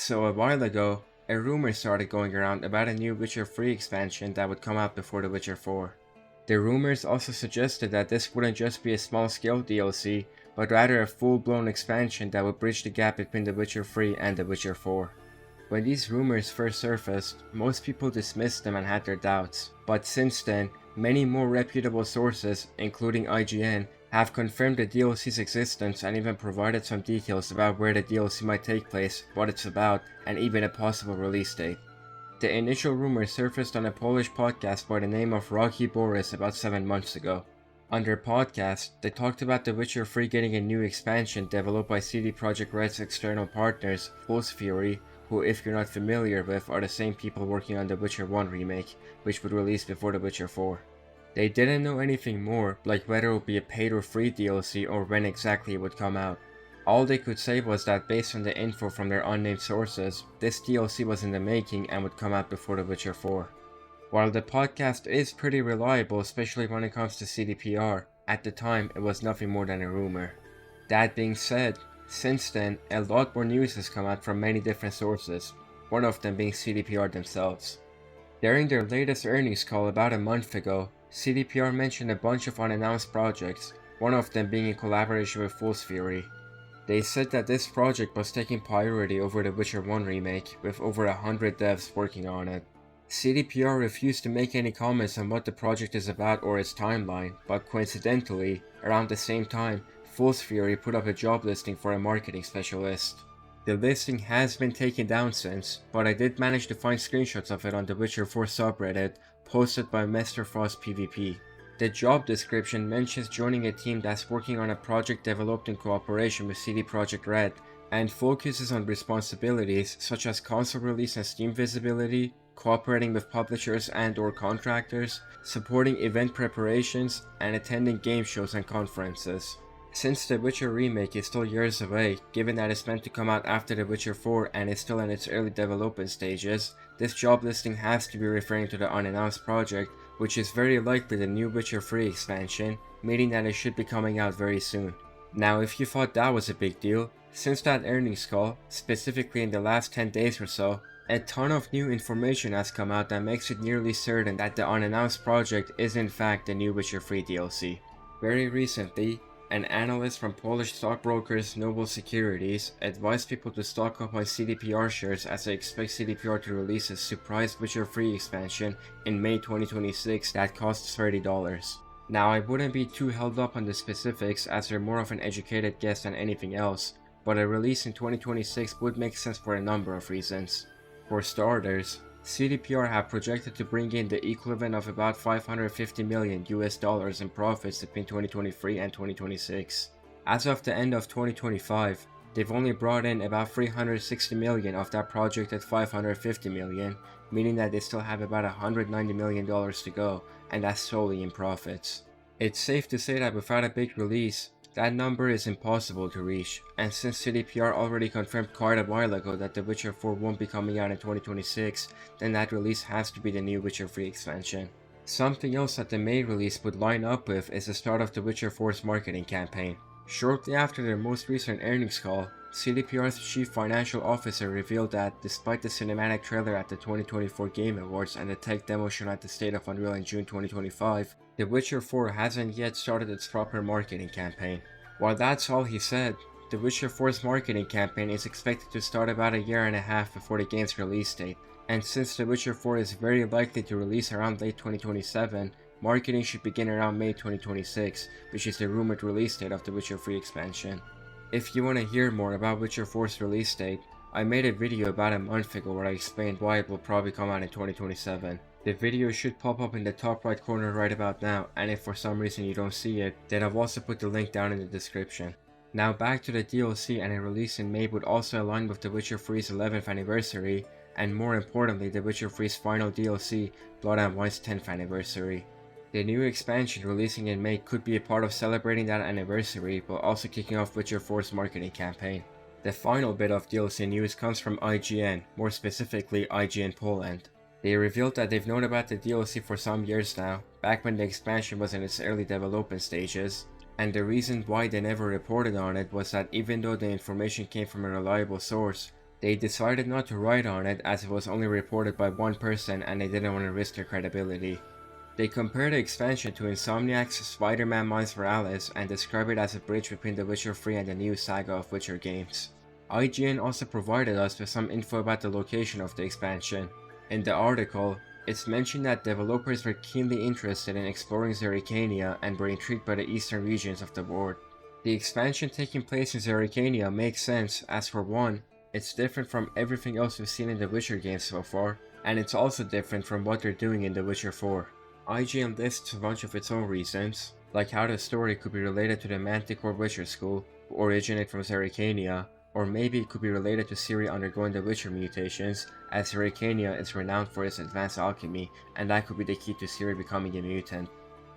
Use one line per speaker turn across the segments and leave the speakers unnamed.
So a while ago, a rumor started going around about a new Witcher 3 expansion that would come out before The Witcher 4. The rumors also suggested that this wouldn't just be a small-scale DLC, but rather a full-blown expansion that would bridge the gap between The Witcher 3 and The Witcher 4. When these rumors first surfaced, most people dismissed them and had their doubts, but since then, many more reputable sources, including IGN, have confirmed the DLC's existence and even provided some details about where the DLC might take place, what it's about, and even a possible release date. The initial rumors surfaced on a Polish podcast by the name of Rocky Boris about 7 months ago. On their podcast, they talked about The Witcher 3 getting a new expansion developed by CD Projekt Red's external partners, Pulse Fury, who, if you're not familiar with, are the same people working on The Witcher 1 remake, which would release before The Witcher 4. They didn't know anything more, like whether it would be a paid or free DLC or when exactly it would come out. All they could say was that based on the info from their unnamed sources, this DLC was in the making and would come out before The Witcher 4. While the podcast is pretty reliable, especially when it comes to CDPR, at the time it was nothing more than a rumor. That being said, since then, a lot more news has come out from many different sources, one of them being CDPR themselves. During their latest earnings call about a month ago, CDPR mentioned a bunch of unannounced projects, one of them being in collaboration with Pulse Fury. They said that this project was taking priority over the Witcher 1 remake, with over 100 devs working on it. CDPR refused to make any comments on what the project is about or its timeline, but coincidentally, around the same time, Pulse Fury put up a job listing for a marketing specialist. The listing has been taken down since, but I did manage to find screenshots of it on the Witcher 4 subreddit, posted by Mr. Frost PvP. The job description mentions joining a team that's working on a project developed in cooperation with CD Projekt Red, and focuses on responsibilities such as console release and Steam visibility, cooperating with publishers and or contractors, supporting event preparations, and attending game shows and conferences. Since The Witcher remake is still years away, given that it's meant to come out after The Witcher 4 and is still in its early development stages, this job listing has to be referring to the unannounced project, which is very likely the new Witcher 3 expansion, meaning that it should be coming out very soon. Now, if you thought that was a big deal, since that earnings call, specifically in the last 10 days or so, a ton of new information has come out that makes it nearly certain that the unannounced project is in fact the new Witcher 3 DLC. Very recently, an analyst from Polish stockbrokers Noble Securities advised people to stock up on CDPR shares as they expect CDPR to release a surprise Witcher 3 expansion in May 2026 that costs $30. Now, I wouldn't be too held up on the specifics as they're more of an educated guess than anything else, but a release in 2026 would make sense for a number of reasons. For starters, CDPR have projected to bring in the equivalent of about $550 million in profits between 2023 and 2026. As of the end of 2025, they've only brought in about $360 million of that projected $550 million, meaning that they still have about $190 million to go, and that's solely in profits. It's safe to say that without a big release, that number is impossible to reach, and since CDPR already confirmed quite a while ago that The Witcher 4 won't be coming out in 2026, then that release has to be the new Witcher 3 expansion. Something else that the May release would line up with is the start of The Witcher 4's marketing campaign. Shortly after their most recent earnings call, CDPR's chief financial officer revealed that, despite the cinematic trailer at the 2024 Game Awards and the tech demo shown at the State of Unreal in June 2025, The Witcher 4 hasn't yet started its proper marketing campaign. While that's all he said, The Witcher 4's marketing campaign is expected to start about a year and a half before the game's release date, and since The Witcher 4 is very likely to release around late 2027, marketing should begin around May 2026, which is the rumored release date of The Witcher 3 expansion. If you want to hear more about Witcher 4's release date, I made a video about a month ago where I explained why it will probably come out in 2027. The video should pop up in the top right corner right about now, and if for some reason you don't see it, then I've also put the link down in the description. Now back to the DLC, and a release in May would also align with The Witcher 3's 11th anniversary, and more importantly The Witcher 3's final DLC, Blood and Wine's 10th anniversary. The new expansion releasing in May could be a part of celebrating that anniversary, but also kicking off Witcher 4's marketing campaign. The final bit of DLC news comes from IGN, more specifically IGN Poland. They revealed that they've known about the DLC for some years now, back when the expansion was in its early development stages, and the reason why they never reported on it was that even though the information came from a reliable source, They decided not to write on it as it was only reported by one person and they didn't want to risk their credibility. They compared the expansion to Insomniac's Spider-Man Miles Morales and described it as a bridge between The Witcher 3 and the new saga of Witcher games. IGN also provided us with some info about the location of the expansion. In the article, it's mentioned that developers were keenly interested in exploring Zerrikania and were intrigued by the eastern regions of the world. The expansion taking place in Zerrikania makes sense as for one, it's different from everything else we've seen in the Witcher games so far, and it's also different from what they're doing in The Witcher 4. IGN lists a bunch of its own reasons, like how the story could be related to the Manticore Witcher school, who originate from Zerrikania, or maybe it could be related to Ciri undergoing the Witcher mutations, as Zerrikania is renowned for its advanced alchemy, and that could be the key to Ciri becoming a mutant.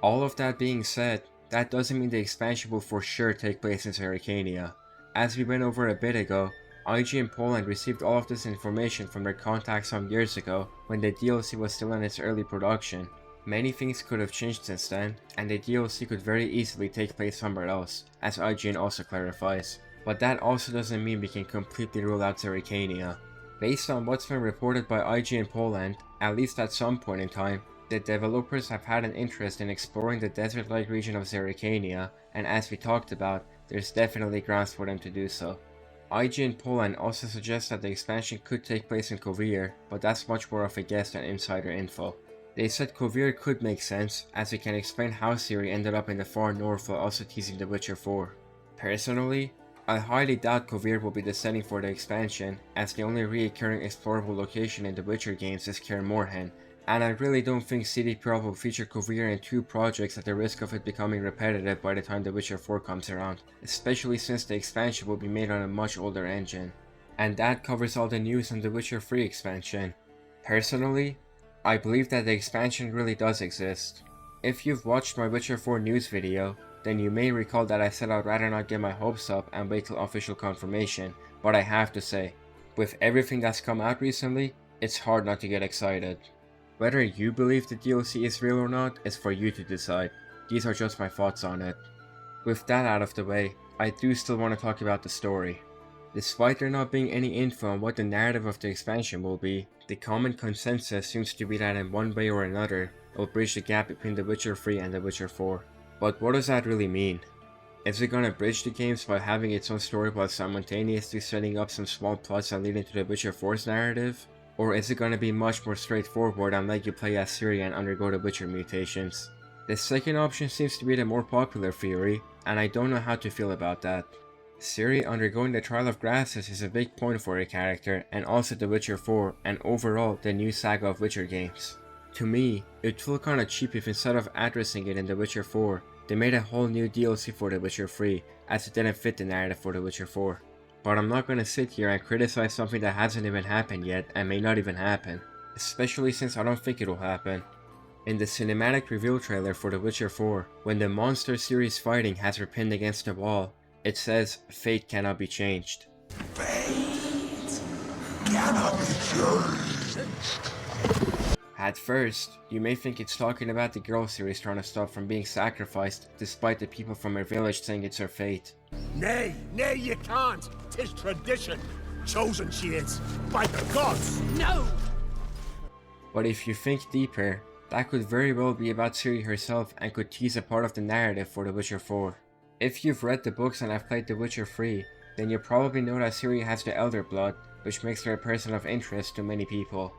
All of that being said, that doesn't mean the expansion will for sure take place in Zerrikania. As we went over a bit ago, IGN Poland received all of this information from their contacts some years ago, when the DLC was still in its early production. Many things could have changed since then, and the DLC could very easily take place somewhere else, as IGN also clarifies. But that also doesn't mean we can completely rule out Zerrikania. Based on what's been reported by IGN Poland, at least at some point in time, the developers have had an interest in exploring the desert-like region of Zerrikania, and as we talked about, there's definitely grounds for them to do so. IGN Poland also suggests that the expansion could take place in Kovir, but that's much more of a guess than insider info. They said Kovir could make sense, as it can explain how Ciri ended up in the far north while also teasing The Witcher 4. Personally, I highly doubt Kovir will be the setting for the expansion, as the only recurring explorable location in The Witcher games is Kaer Morhen, and I really don't think CDPR will feature Kovir in 2 projects at the risk of it becoming repetitive by the time The Witcher 4 comes around, especially since the expansion will be made on a much older engine. And that covers all the news on The Witcher 3 expansion. Personally, I believe that the expansion really does exist. If you've watched my Witcher 4 news video, then you may recall that I said I'd rather not get my hopes up and wait till official confirmation, but I have to say, with everything that's come out recently, it's hard not to get excited. Whether you believe the DLC is real or not is for you to decide. These are just my thoughts on it. With that out of the way, I do still want to talk about the story. Despite there not being any info on what the narrative of the expansion will be, the common consensus seems to be that in one way or another, it will bridge the gap between The Witcher 3 and The Witcher 4. But what does that really mean? Is it gonna bridge the games by having its own story while simultaneously setting up some small plots that lead into The Witcher 4's narrative? Or is it gonna be much more straightforward and let you play as Ciri and undergo the Witcher mutations? The second option seems to be the more popular theory, and I don't know how to feel about that. Ciri undergoing the Trial of Grasses is a big point for her character, and also The Witcher 4, and overall the new saga of Witcher games. To me, it'd feel kinda cheap if instead of addressing it in The Witcher 4, they made a whole new DLC for The Witcher 3, as it didn't fit the narrative for The Witcher 4. But I'm not gonna sit here and criticize something that hasn't even happened yet and may not even happen, especially since I don't think it'll happen. In the cinematic reveal trailer for The Witcher 4, when the monster Ciri's fighting has her pinned against the wall, it says, "Fate cannot be changed."
Fate cannot be changed.
At first, you may think it's talking about the girl Ciri's trying to stop from being sacrificed, despite the people from her village saying it's her fate.
Nay, nay, you can't. 'Tis tradition. Chosen she is, by the gods. No!
But if you think deeper, that could very well be about Ciri herself and could tease a part of the narrative for The Witcher 4. If you've read the books and have played The Witcher 3, then you probably know that Ciri has the Elder Blood, which makes her a person of interest to many people.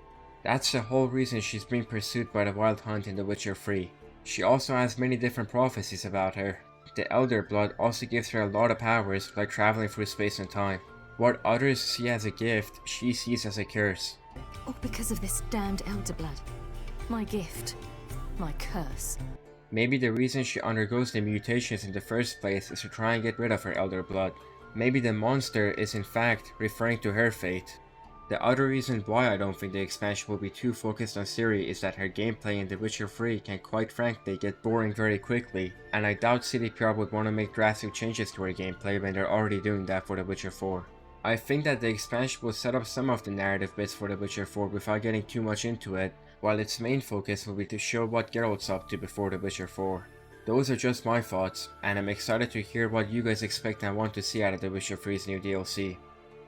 That's the whole reason she's being pursued by the Wild Hunt in The Witcher 3. She also has many different prophecies about her. The Elder Blood also gives her a lot of powers, like traveling through space and time. What others see as a gift, she sees as a curse.
All because of this damned Elder Blood. My gift. My curse.
Maybe the reason she undergoes the mutations in the first place is to try and get rid of her Elder Blood. Maybe the monster is in fact referring to her fate. The other reason why I don't think the expansion will be too focused on Ciri is that her gameplay in The Witcher 3 can quite frankly get boring very quickly, and I doubt CDPR would want to make drastic changes to her gameplay when they're already doing that for The Witcher 4. I think that the expansion will set up some of the narrative bits for The Witcher 4 without getting too much into it, while its main focus will be to show what Geralt's up to before The Witcher 4. Those are just my thoughts, and I'm excited to hear what you guys expect and want to see out of The Witcher 3's new DLC.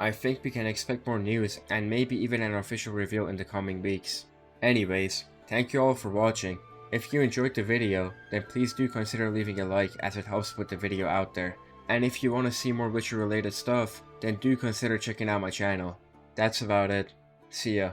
I think we can expect more news and maybe even an official reveal in the coming weeks. Anyways, thank you all for watching. If you enjoyed the video, then please do consider leaving a like as it helps put the video out there. And if you want to see more Witcher related stuff, then do consider checking out my channel. That's about it. See ya.